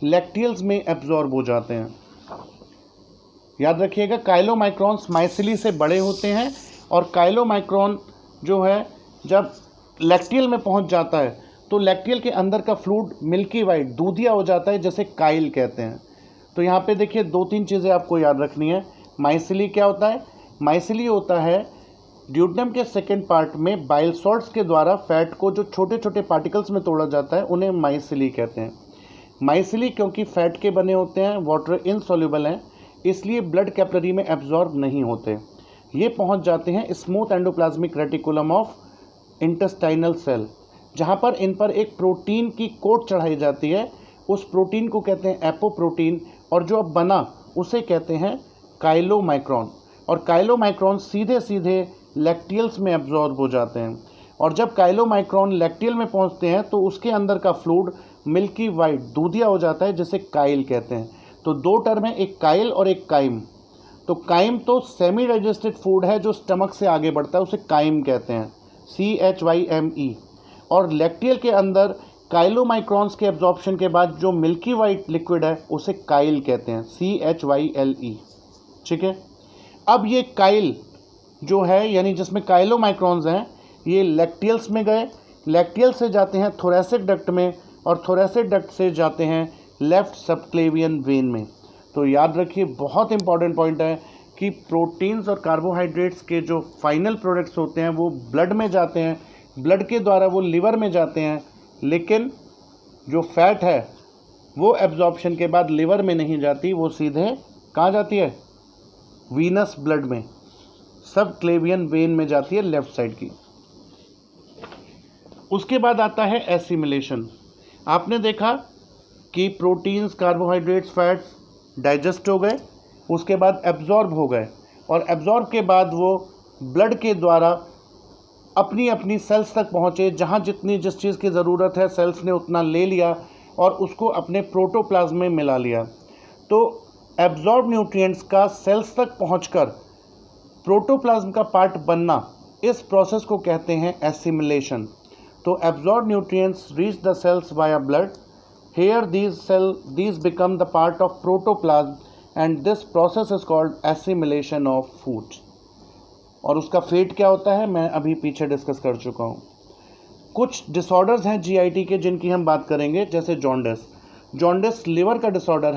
लैक्टियल्स में एब्जॉर्ब हो जाते हैं। याद रखिएगा, काइलोमाइक्रॉन्स माइसिली से बड़े होते हैं और काइलोमाइक्रॉन जो है जब लैक्टियल में पहुंच जाता है तो लैक्टियल के अंदर का फ्लूइड मिल्की वाइट दूधिया हो जाता है, जैसे काइल कहते हैं। तो यहाँ पे देखिए 2-3 चीज़ें आपको याद रखनी है। माइसिली क्या होता है? माइसिली होता है ड्यूडेनम के सेकेंड पार्ट में बाइल सॉल्ट्स के द्वारा फैट को जो छोटे छोटे पार्टिकल्स में तोड़ा जाता है उन्हें माइसिली कहते हैं। माइसिली क्योंकि फैट के बने होते हैं, वाटर इनसॉल्युबल हैं, इसलिए ब्लड कैपिलरी में एब्जॉर्ब नहीं होते। ये पहुंच जाते हैं smooth endoplasmic reticulum of intestinal cell, जहां पर इन पर एक प्रोटीन की कोट चढ़ाई जाती है। उस प्रोटीन को कहते हैं एपोप्रोटीन और जो अब बना उसे कहते हैं काइलोमाइक्रॉन। और काइलोमाइक्रॉन सीधे सीधे लैक्टियल्स में एब्जॉर्ब हो जाते हैं और जब काइलोमाइक्रॉन लैक्टियल में पहुंचते हैं तो उसके अंदर का फ्लूइड मिल्की वाइट दूधिया हो जाता है, जिसे काइल कहते हैं। तो 2 टर्म है, एक काइल और एक काइम। तो काइम तो सेमी डाइजेस्टेड फूड है जो स्टमक से आगे बढ़ता है, उसे काइम कहते हैं, CHYME। और लैक्टियल के अंदर काइलोमाइक्रॉन्स के एब्जॉर्प्शन के बाद जो मिल्की वाइट लिक्विड है उसे काइल कहते हैं, CHYLE। ठीक है। अब ये काइल जो है यानी जिसमें काइलोमाइक्रॉन्स हैं, ये लैक्टियल्स में गए, लैक्टियल से जाते हैं थोरैसिक डक्ट में और थोरैसिक डक्ट से जाते हैं लेफ्ट सबक्लेवियन वेन में। तो याद रखिए, बहुत इंपॉर्टेंट पॉइंट है कि प्रोटीन्स और कार्बोहाइड्रेट्स के जो फाइनल प्रोडक्ट्स होते हैं वो ब्लड में जाते हैं, ब्लड के द्वारा वो लिवर में जाते हैं, लेकिन जो फैट है वो एब्जॉर्प्शन के बाद लिवर में नहीं जाती, वो सीधे कहाँ जाती है, वीनस ब्लड में, सब क्लेवियन वेन में जाती है, लेफ्ट साइड की। उसके बाद आता है एसिमिलेशन। आपने देखा कि प्रोटीन्स, कार्बोहाइड्रेट्स, फैट्स डाइजेस्ट हो गए, उसके बाद एब्जॉर्ब हो गए, और एब्जॉर्ब के बाद वो ब्लड के द्वारा अपनी अपनी सेल्स तक पहुँचे, जहाँ जितनी जिस चीज़ की ज़रूरत है सेल्स ने उतना ले लिया और उसको अपने प्रोटोप्लाज्म में मिला लिया। तो एब्जॉर्ब न्यूट्रिएंट्स का सेल्स तक पहुंचकर प्रोटोप्लाज्म का पार्ट बनना, इस प्रोसेस को कहते हैं एसिमिलेशन। तो absorb nutrients reach the cells via blood, here these become the part of protoplasm and this process is called assimilation of foods। और उसका फेट क्या होता है मैं अभी पीछे डिस्कस कर चुका हूँ। कुछ डिसऑर्डर्स हैं जीआईटी के जिनकी हम बात करेंगे, जैसे जॉन्डिस। जॉन्डिस लिवर का डिसऑर्डर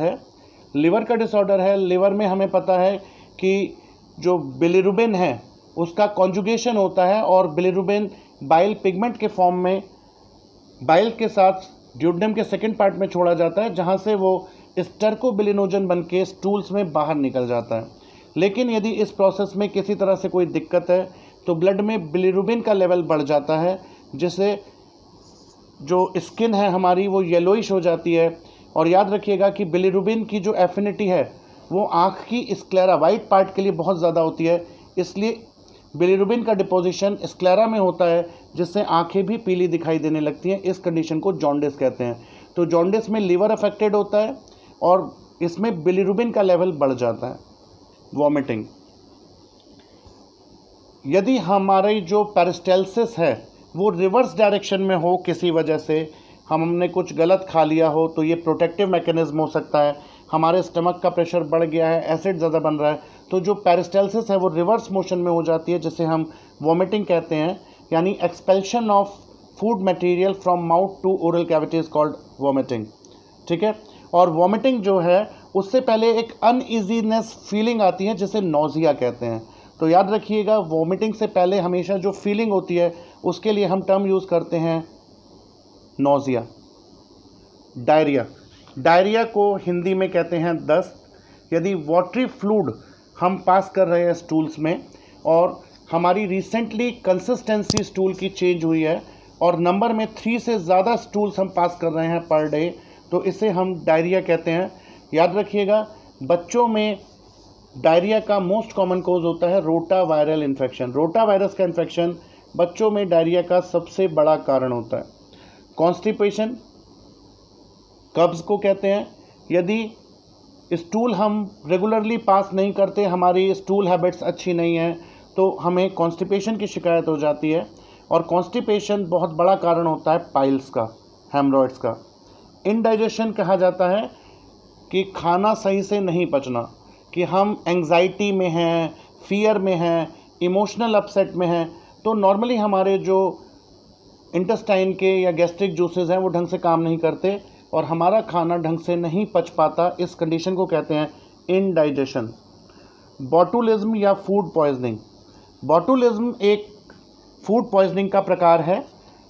है, लिवर में हमें पता है कि जो बिलिरुबिन है उसका कॉन्जुगेशन होता है और बिलिरुबिन बाइल पिगमेंट के फॉर्म में बाइल के साथ ड्यूडेनम के सेकंड पार्ट में छोड़ा जाता है, जहाँ से वो स्टर्कोबिलिनोजन बन के स्टूल्स में बाहर निकल जाता है। लेकिन यदि इस प्रोसेस में किसी तरह से कोई दिक्कत है तो ब्लड में बिलिरुबिन का लेवल बढ़ जाता है, जिससे जो स्किन है हमारी वो येलोइश हो जाती है। और याद रखिएगा कि बिलिरुबिन की जो एफिनिटी है वो आँख की स्क्लेरा वाइट पार्ट के लिए बहुत ज़्यादा होती है, इसलिए बिलिरुबिन का डिपोजिशन स्क्लेरा में होता है, जिससे आंखें भी पीली दिखाई देने लगती हैं। इस कंडीशन को जॉन्डिस कहते हैं। तो जॉन्डिस में लिवर अफेक्टेड होता है और इसमें बिलिरुबिन का लेवल बढ़ जाता है। वॉमिटिंग, यदि हमारी जो पेरिस्टाल्सिस है वो रिवर्स डायरेक्शन में हो, किसी वजह से हमने कुछ गलत खा लिया हो, तो ये प्रोटेक्टिव मैकेनिज्म हो सकता है। हमारे स्टमक का प्रेशर बढ़ गया है, एसिड ज़्यादा बन रहा है, तो जो पेरिस्टाल्सिस है वो रिवर्स मोशन में हो जाती है, जिसे हम वॉमिटिंग कहते हैं, यानी expulsion of food material from mouth to oral cavity is called vomiting. ठीक है। और वॉमिटिंग जो है उससे पहले एक अनईजीनेस फीलिंग आती है, जिसे नोजिया कहते हैं। तो याद रखिएगा, वॉमिटिंग से पहले हमेशा जो फीलिंग होती है उसके लिए हम टर्म यूज़ करते हैं नोजिया। डायरिया को हिंदी में कहते हैं दस्त। यदि वाटरी फ्लूइड हम पास कर रहे हैं स्टूल्स में और हमारी रिसेंटली कंसिस्टेंसी स्टूल की चेंज हुई है और नंबर में 3 से ज़्यादा स्टूल्स हम पास कर रहे हैं पर डे, तो इसे हम डायरिया कहते हैं। याद रखिएगा, बच्चों में डायरिया का मोस्ट कॉमन कॉज होता है रोटा वायरल इन्फेक्शन। रोटा वायरस का इन्फेक्शन बच्चों में डायरिया का सबसे बड़ा कारण होता है। कॉन्स्टिपेशन कब्ज़ को कहते हैं। यदि स्टूल हम रेगुलरली पास नहीं करते, हमारी स्टूल हैबिट्स अच्छी नहीं हैं, तो हमें कॉन्स्टिपेशन की शिकायत हो जाती है। और कॉन्स्टिपेशन बहुत बड़ा कारण होता है पाइल्स का, हेमरॉइड्स का। इनडाइजेशन कहा जाता है कि खाना सही से नहीं पचना, कि हम एंग्जाइटी में हैं, फियर में हैं, इमोशनल अपसेट में हैं, तो नॉर्मली हमारे जो इंटेस्टाइन के या गैस्ट्रिक जूसेस हैं वो ढंग से काम नहीं करते और हमारा खाना ढंग से नहीं पच पाता। इस कंडीशन को कहते हैं इनडाइजेशन। बॉटुलिज्म या फूड पॉइजनिंग। बॉटुलिज्म एक फूड पॉइजनिंग का प्रकार है।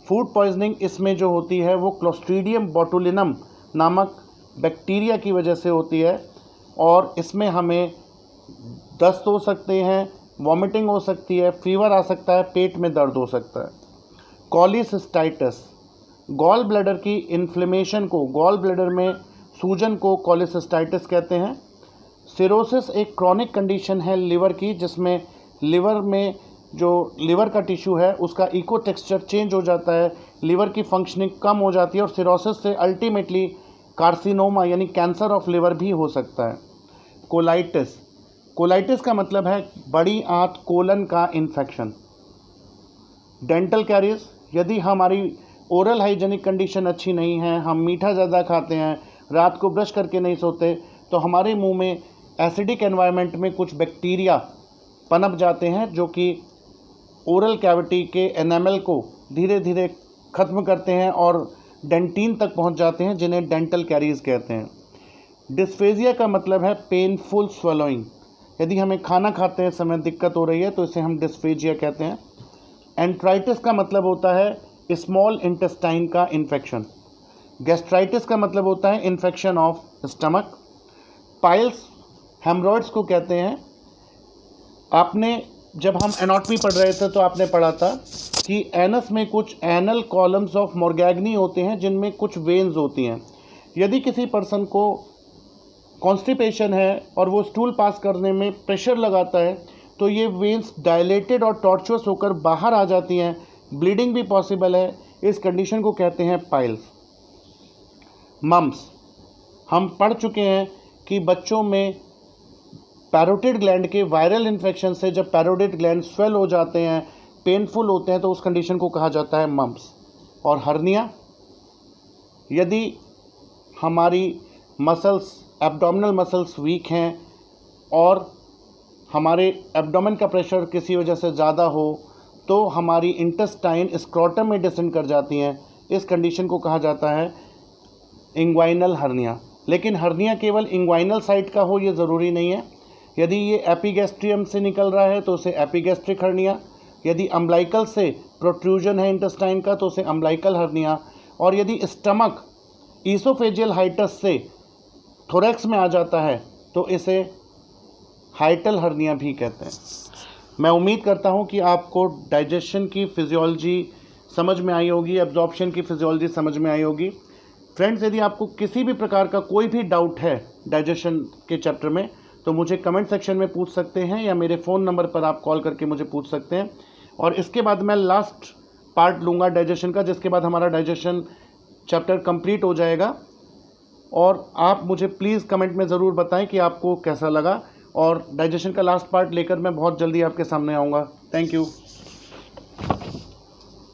फूड पॉइजनिंग इसमें जो होती है वो क्लोस्ट्रीडियम बोटुलिनम नामक बैक्टीरिया की वजह से होती है और इसमें हमें दस्त हो सकते हैं, वॉमिटिंग हो सकती है, फीवर आ सकता है, पेट में दर्द हो सकता है। कॉलिसिस्टाइटिस, गॉल ब्लैडर की इन्फ्लेमेशन को, गॉल ब्लैडर में सूजन को कॉलिसिस्टाइटिस कहते हैं। सिरोसिस एक क्रॉनिक कंडीशन है लिवर की, जिसमें लिवर में जो लिवर का टिश्यू है उसका इको टेक्सचर चेंज हो जाता है, लिवर की फंक्शनिंग कम हो जाती है और सिरोसिस से अल्टीमेटली कार्सिनोमा यानी कैंसर ऑफ लिवर भी हो सकता है। कोलाइटिस, कोलाइटिस का मतलब है बड़ी आंत कोलन का इन्फेक्शन। डेंटल कैरीज, यदि हमारी ओरल हाइजेनिक कंडीशन अच्छी नहीं है, हम मीठा ज़्यादा खाते हैं, रात को ब्रश करके नहीं सोते, तो हमारे मुंह में एसिडिक एनवायरनमेंट में कुछ बैक्टीरिया पनप जाते हैं जो कि ओरल कैविटी के एनामल को धीरे धीरे ख़त्म करते हैं और डेंटिन तक पहुंच जाते हैं, जिन्हें डेंटल कैरीज कहते हैं। डिस्फेजिया का मतलब है पेनफुल स्वेलोइंग, यदि हमें खाना खाते हैं समय दिक्कत हो रही है तो इसे हम डिस्फेजिया कहते हैं। एंट्राइटिस का मतलब होता है स्मॉल इंटेस्टाइन का इन्फेक्शन। गैस्ट्राइटिस का मतलब होता है infection of stomach. Piles haemorrhoids को कहते हैं। आपने जब हम एनाटॉमी पढ़ रहे थे तो आपने पढ़ा था कि एनस में कुछ एनल कॉलम्स ऑफ मोर्गैग्नी होते हैं जिनमें कुछ वेन्स होती हैं। यदि किसी पर्सन को कॉन्स्टिपेशन है और वो स्टूल पास करने में प्रेशर लगाता है तो ये वेन्स डायलेटेड और टॉर्चुअस होकर बाहर आ जाती हैं, ब्लीडिंग भी पॉसिबल है। इस कंडीशन को कहते हैं पाइल्स। मम्स, हम पढ़ चुके हैं कि बच्चों में पैरोटिड ग्लैंड के वायरल इन्फेक्शन से जब पैरोटिड ग्लैंड स्वेल हो जाते हैं, पेनफुल होते हैं, तो उस कंडीशन को कहा जाता है मम्स। और हर्निया, यदि हमारी मसल्स एब्डोमिनल मसल्स वीक हैं और हमारे एब्डोमेन का प्रेशर किसी वजह से ज़्यादा हो तो हमारी इंटेस्टाइन स्क्रोटम में डिसेंड कर जाती हैं। इस कंडीशन को कहा जाता है इंग्वाइनल हर्निया। लेकिन हर्निया केवल इंग्वाइनल साइड का हो ये ज़रूरी नहीं है। यदि ये एपिगैस्ट्रियम से निकल रहा है तो उसे एपिगैस्ट्रिक हर्निया, यदि अम्बलाइकल से प्रोट्रूजन है इंटेस्टाइन का तो उसे अम्बलाइकल हर्निया, और यदि स्टमक ईसोफेजियल हाइटस से थोरैक्स में आ जाता है तो इसे हाइटल हर्निया भी कहते हैं। मैं उम्मीद करता हूं कि आपको डाइजेशन की फिजियोलॉजी समझ में आई होगी, एब्जॉर्प्शन की फिजियोलॉजी समझ में आई होगी। फ्रेंड्स, यदि आपको किसी भी प्रकार का कोई भी डाउट है डाइजेशन के चैप्टर में तो मुझे कमेंट सेक्शन में पूछ सकते हैं या मेरे फ़ोन नंबर पर आप कॉल करके मुझे पूछ सकते हैं। और इसके बाद मैं लास्ट पार्ट लूँगा डाइजेशन का, जिसके बाद हमारा डाइजेशन चैप्टर कंप्लीट हो जाएगा। और आप मुझे प्लीज़ कमेंट में ज़रूर बताएं कि आपको कैसा लगा, और डाइजेशन का लास्ट पार्ट लेकर मैं बहुत जल्दी आपके सामने आऊँगा। Thank you.